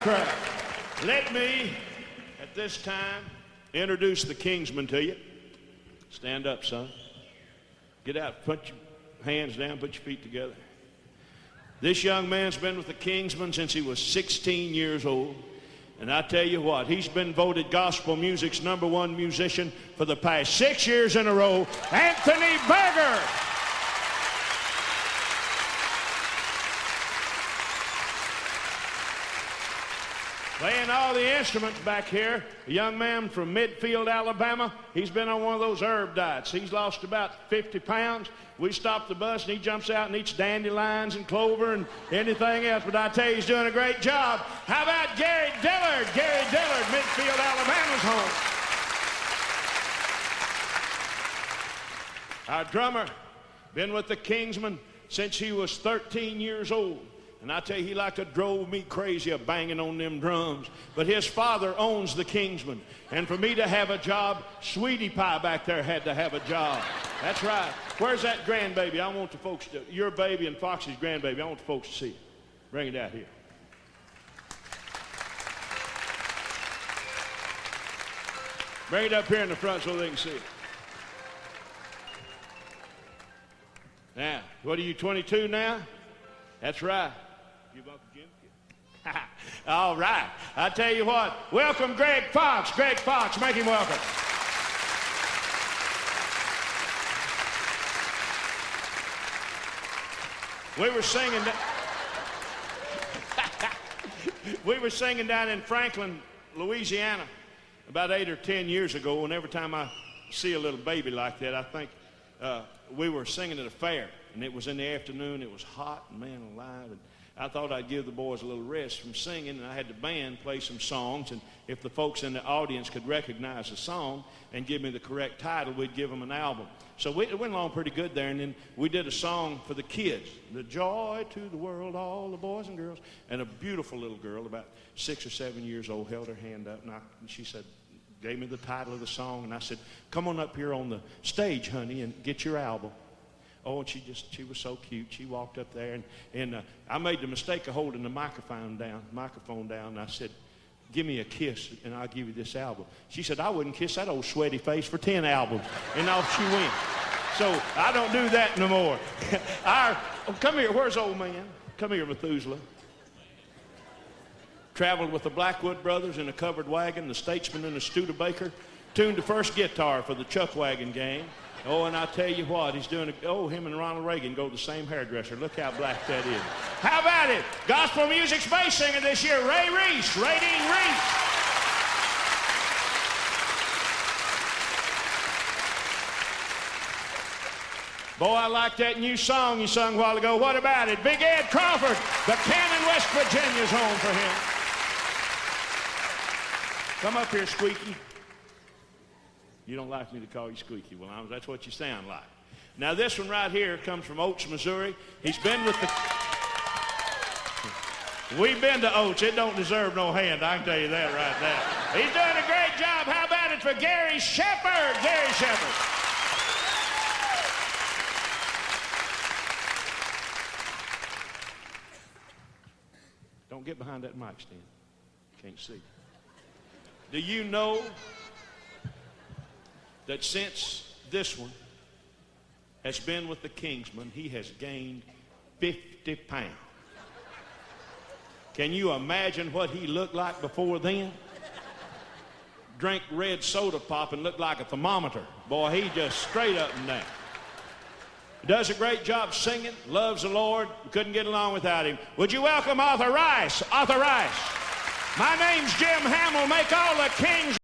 Crowd. Let me, at this time, introduce the Kingsmen to you. Stand up, son. Get out, put your hands down, put your feet together. This young man's been with the Kingsmen since he was 16 years old. And I tell you what, he's been voted gospel music's #1 musician for the past 6 years in a row. Anthony Berger. Playing all the instruments back here, a young man from Midfield, Alabama. He's been on one of those herb diets. He's lost about 50 pounds. We stop the bus and he jumps out and eats dandelions and clover and anything else. But I tell you, he's doing a great job. How about Gary Dillard? Gary Dillard, Midfield, Alabama's home. Our drummer, been with the Kingsmen since he was 13 years old. And I tell you, he like to drove me crazy of banging on them drums. But his father owns the Kingsmen. And for me to have a job, Sweetie Pie back there had to have a job. That's right. Where's that grandbaby? I want the folks to, your baby and Foxy's grandbaby, I want the folks to see it. Bring it out here. Bring it up here in the front so they can see it. Now, what are you, 22 now? That's right. Give up the gym. All right. I tell you what. Welcome, Greg Fox. Greg Fox, make him welcome. We were singing down in Franklin, Louisiana, about 8 or 10 years ago. And every time I see a little baby like that, I think we were singing at a fair. And it was in the afternoon. It was hot, and man alive. And I thought I'd give the boys a little rest from singing, and I had the band play some songs. And if the folks in the audience could recognize the song and give me the correct title, we'd give them an album. So it went along pretty good there. And then we did a song for the kids, "The Joy to the World, all the boys and girls." And a beautiful little girl, about 6 or 7 years old, held her hand up, and she said, gave me the title of the song, and I said, "Come on up here on the stage, honey, and get your album." Oh, and she was so cute. She walked up there, and I made the mistake of holding the microphone down, and I said, "Give me a kiss, and I'll give you this album." She said, "I wouldn't kiss that old sweaty face for 10 albums. And off she went. So I don't do that no more. Come here. Where's old man? Come here, Methuselah. Traveled with the Blackwood brothers in a covered wagon, the Statesman and the Studebaker. Tuned the first guitar for the Chuck Wagon gang. Oh, and I tell you what, he's doing him and Ronald Reagan go to the same hairdresser. Look how black that is. How about it? Gospel music's bass singer this year, Ray Reese, Ray Dean Reese. Boy, I like that new song you sung a while ago. What about it? Big Ed Crawford, the Cannon, West Virginia's home for him. Come up here, Squeaky. You don't like me to call you Squeaky. Well, that's what you sound like. Now, this one right here comes from Oates, Missouri. He's been with the... We've been to Oates. It don't deserve no hand. I can tell you that right now. He's doing a great job. How about it for Gary Shepard? Gary Shepard. Don't get behind that mic stand. Can't see. Do you know that since this one has been with the Kingsmen, he has gained 50 pounds. Can you imagine what he looked like before then? Drank red soda pop and looked like a thermometer. Boy, he just straight up and down. Does a great job singing, loves the Lord. We couldn't get along without him. Would you welcome Arthur Rice? Arthur Rice. My name's Jim Hamill. Make all the Kings